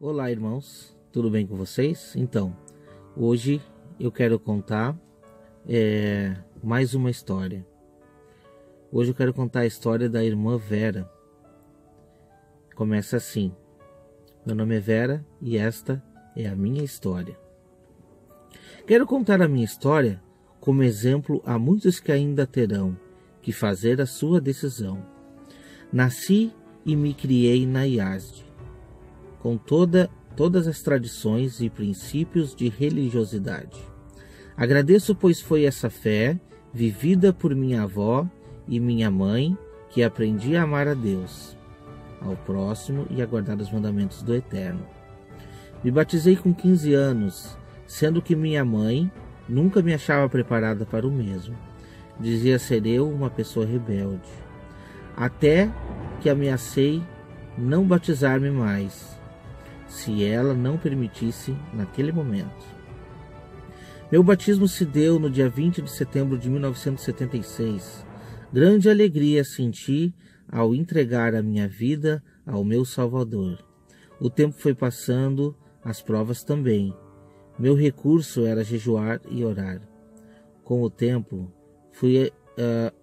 Olá, irmãos, tudo bem com vocês? Então, hoje eu quero contar mais uma história. Hoje eu quero contar a história da irmã Vera. Começa assim: meu nome é Vera e esta é a minha história. Quero contar a minha história como exemplo a muitos que ainda terão que fazer a sua decisão. Nasci e me criei na IASD, com todas as tradições e princípios de religiosidade. Agradeço, pois foi essa fé, vivida por minha avó e minha mãe, que aprendi a amar a Deus, ao próximo e a guardar os mandamentos do Eterno. Me batizei com 15 anos, sendo que minha mãe nunca me achava preparada para o mesmo. Dizia ser eu uma pessoa rebelde. Até que ameacei não batizar-me mais, se ela não permitisse naquele momento. Meu batismo se deu no dia 20 de setembro de 1976. Grande alegria senti ao entregar a minha vida ao meu Salvador. O tempo foi passando, as provas também. Meu recurso era jejuar e orar. Com o tempo, fui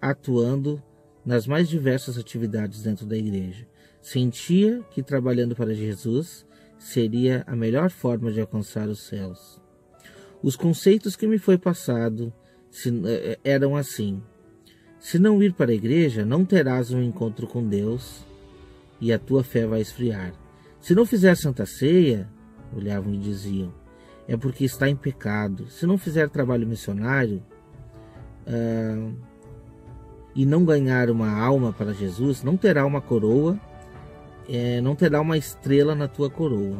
atuando nas mais diversas atividades dentro da igreja. Sentia que trabalhando para Jesus seria a melhor forma de alcançar os céus. Os conceitos que me foi passado eram assim: se não ir para a igreja, não terás um encontro com Deus e a tua fé vai esfriar. Se não fizer santa ceia, olhavam e diziam, é porque está em pecado. Se não fizer trabalho missionário e não ganhar uma alma para Jesus, não terá uma coroa, não terá uma estrela na tua coroa.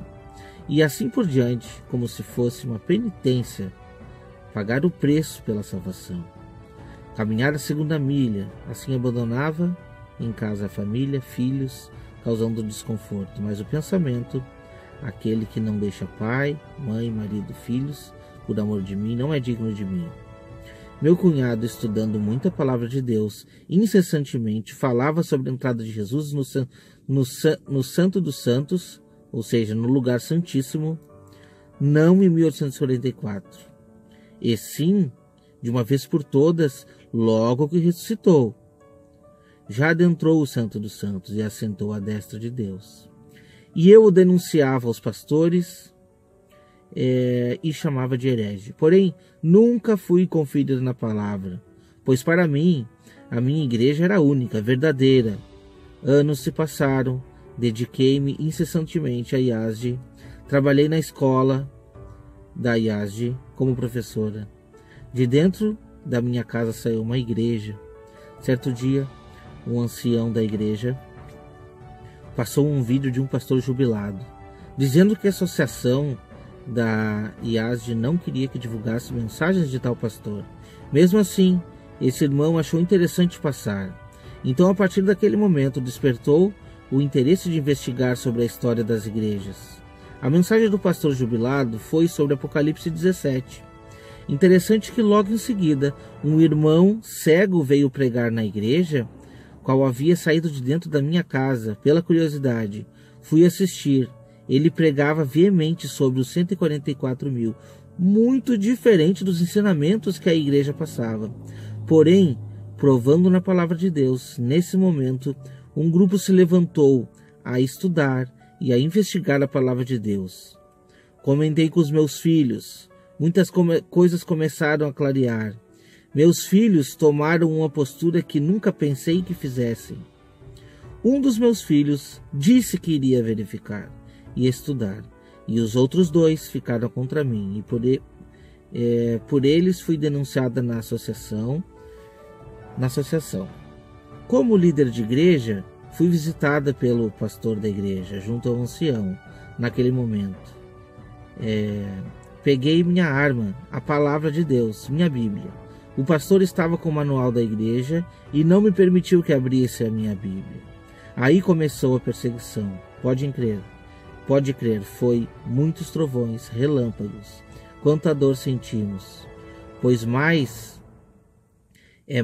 E assim por diante, como se fosse uma penitência, pagar o preço pela salvação. Caminhar a segunda milha, assim abandonava em casa a família, filhos, causando desconforto. Mas o pensamento, aquele que não deixa pai, mãe, marido, filhos, por amor de mim, não é digno de mim. Meu cunhado, estudando muita palavra de Deus, incessantemente falava sobre a entrada de Jesus no Santo dos Santos, ou seja, no lugar santíssimo, não em 1844, e sim, de uma vez por todas, logo que ressuscitou. Já adentrou o Santo dos Santos e assentou à destra de Deus. E eu o denunciava aos pastores e chamava de herege. Porém, nunca fui conferido na palavra, pois para mim, a minha igreja era única, verdadeira. Anos se passaram, dediquei-me incessantemente à IASD, trabalhei na escola da IASD como professora. De dentro da minha casa saiu uma igreja. Certo dia, um ancião da igreja passou um vídeo de um pastor jubilado, dizendo que a associação da IASD não queria que divulgasse mensagens de tal pastor. Mesmo assim, esse irmão achou interessante passar. Então, a partir daquele momento, despertou o interesse de investigar sobre a história das igrejas. A mensagem do pastor jubilado foi sobre Apocalipse 17. Interessante que logo em seguida, um irmão cego veio pregar na igreja, qual havia saído de dentro da minha casa. Pela curiosidade, fui assistir. Ele pregava veemente sobre os 144.000, muito diferente dos ensinamentos que a igreja passava. Porém, provando na palavra de Deus, nesse momento, um grupo se levantou a estudar e a investigar a palavra de Deus. Comentei com os meus filhos, muitas coisas começaram a clarear. Meus filhos tomaram uma postura que nunca pensei que fizessem. Um dos meus filhos disse que iria verificar e estudar, e os outros dois ficaram contra mim, e por eles fui denunciada na associação. Como líder de igreja, fui visitada pelo pastor da igreja, junto ao ancião, naquele momento. Peguei minha arma, a palavra de Deus, minha Bíblia. O pastor estava com o manual da igreja e não me permitiu que abrisse a minha Bíblia. Aí começou a perseguição. Pode crer, foi muitos trovões, relâmpagos. Quanta dor sentimos, pois mais e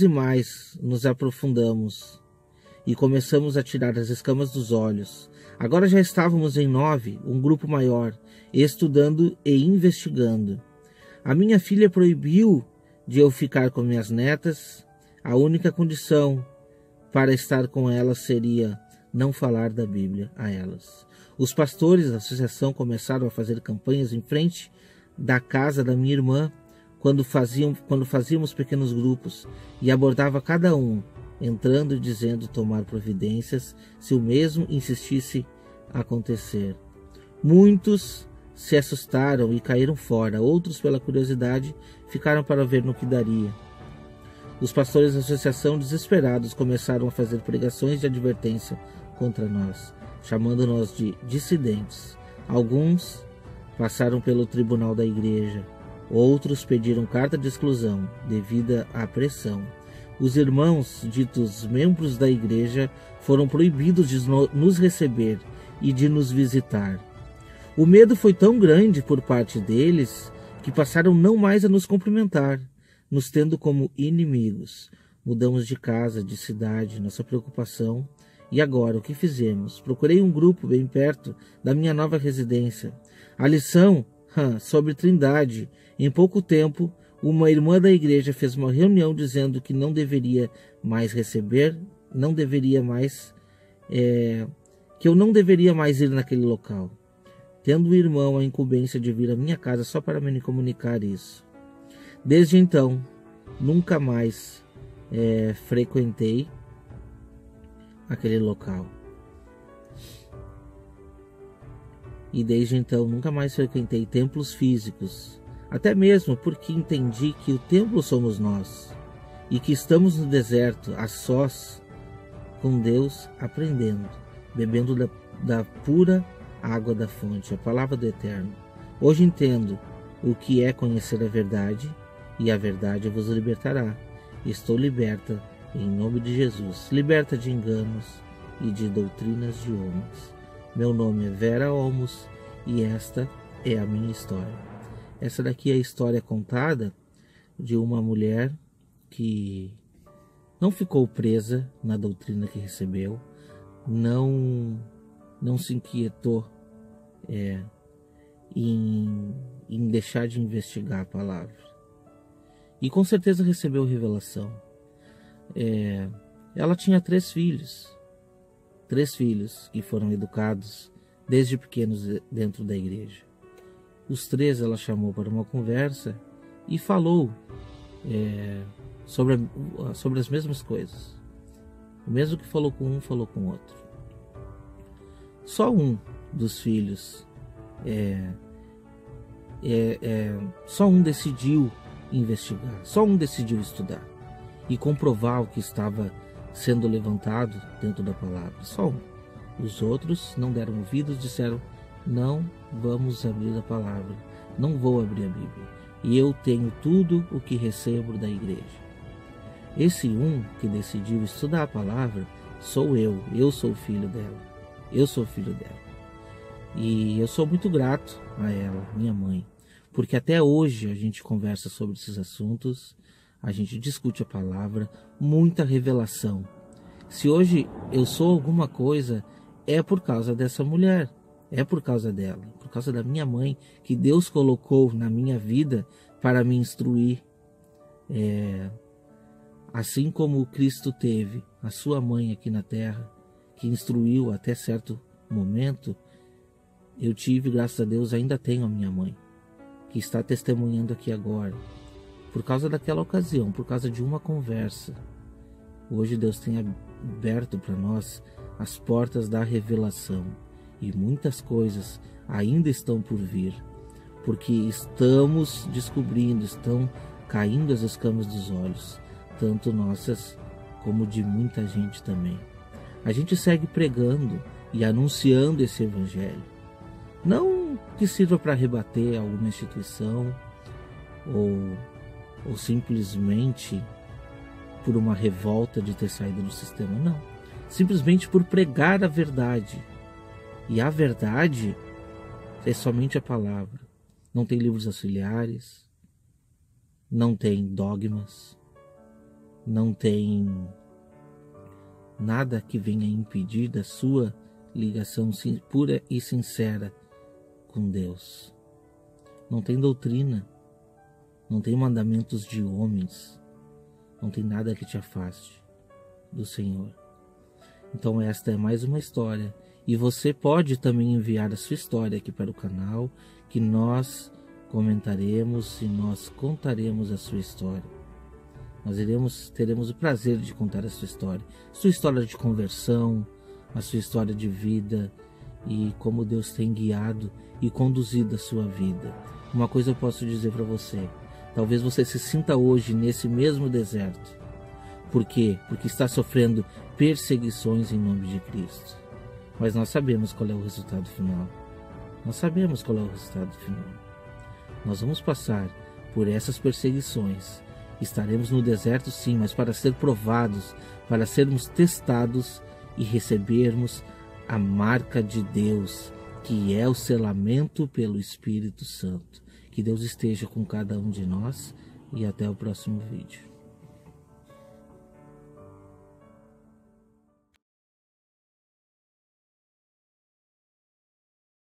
mais nos aprofundamos e começamos a tirar as escamas dos olhos. Agora já estávamos em 9, um grupo maior, estudando e investigando. A minha filha proibiu de eu ficar com minhas netas. A única condição para estar com elas seria não falar da Bíblia a elas. Os pastores da associação começaram a fazer campanhas em frente da casa da minha irmã, quando fazíamos pequenos grupos, e abordava cada um, entrando e dizendo tomar providências se o mesmo insistisse a acontecer. Muitos se assustaram e caíram fora, outros, pela curiosidade, ficaram para ver no que daria. Os pastores da associação, desesperados, começaram a fazer pregações de advertência contra nós, chamando-nos de dissidentes. Alguns passaram pelo tribunal da igreja, outros pediram carta de exclusão devido à pressão. Os irmãos, ditos membros da igreja, foram proibidos de nos receber e de nos visitar. O medo foi tão grande por parte deles que passaram não mais a nos cumprimentar, nos tendo como inimigos. Mudamos de casa, de cidade, nossa preocupação. E agora, o que fizemos? Procurei um grupo bem perto da minha nova residência. A lição sobre Trindade. Em pouco tempo, uma irmã da igreja fez uma reunião dizendo que não deveria mais receber, que eu não deveria mais ir naquele local, tendo o irmão a incumbência de vir à minha casa só para me comunicar isso. Desde então, nunca mais frequentei aquele local. E desde então, nunca mais frequentei templos físicos, até mesmo porque entendi que o templo somos nós, e que estamos no deserto, a sós, com Deus, aprendendo, bebendo da pura água da fonte, a palavra do Eterno. Hoje entendo o que é conhecer a verdade, e a verdade vos libertará. Estou liberta em nome de Jesus, liberta de enganos e de doutrinas de homens. Meu nome é Vera Olmos e esta é a minha história. Essa daqui é a história contada de uma mulher que não ficou presa na doutrina que recebeu, não se inquietou em deixar de investigar a palavra. E com certeza recebeu revelação. Ela tinha 3 filhos. 3 filhos que foram educados desde pequenos dentro da igreja. Os 3 ela chamou para uma conversa e falou sobre as mesmas coisas. O mesmo que falou com um, falou com o outro. Só um dos filhos, só um decidiu investigar, só um decidiu estudar e comprovar o que estava sendo levantado dentro da palavra. Só um. Os outros não deram ouvidos, disseram: não vamos abrir a palavra, não vou abrir a Bíblia, e eu tenho tudo o que recebo da igreja. Esse um que decidiu estudar a palavra sou eu sou filho dela, e eu sou muito grato a ela, minha mãe, porque até hoje a gente conversa sobre esses assuntos, a gente discute a palavra, muita revelação. Se hoje eu sou alguma coisa, é por causa dessa mulher, é por causa dela, por causa da minha mãe, que Deus colocou na minha vida para me instruir. Assim como Cristo teve a sua mãe aqui na terra, que instruiu até certo momento, eu tive, graças a Deus, ainda tenho a minha mãe, que está testemunhando aqui agora, por causa daquela ocasião, por causa de uma conversa. Hoje Deus tem aberto para nós as portas da revelação, e muitas coisas ainda estão por vir, porque estamos descobrindo, estão caindo as escamas dos olhos, tanto nossas como de muita gente também. A gente segue pregando e anunciando esse evangelho, não que sirva para rebater alguma instituição ou simplesmente por uma revolta de ter saído do sistema, não. Simplesmente por pregar a verdade. E a verdade é somente a palavra. Não tem livros auxiliares, não tem dogmas, não tem nada que venha impedir da sua ligação pura e sincera com Deus. Não tem doutrina, não tem mandamentos de homens, não tem nada que te afaste do Senhor. Então esta é mais uma história, e você pode também enviar a sua história aqui para o canal, que nós comentaremos e nós contaremos a sua história. Nós teremos o prazer de contar a sua história de conversão, a sua história de vida e como Deus tem guiado e conduzido a sua vida. Uma coisa eu posso dizer para você, talvez você se sinta hoje nesse mesmo deserto. Por quê? Porque está sofrendo perseguições em nome de Cristo. Mas nós sabemos qual é o resultado final. Nós sabemos qual é o resultado final. Nós vamos passar por essas perseguições. Estaremos no deserto sim, mas para ser provados, para sermos testados e recebermos a marca de Deus, que é o selamento pelo Espírito Santo. Que Deus esteja com cada um de nós e até o próximo vídeo.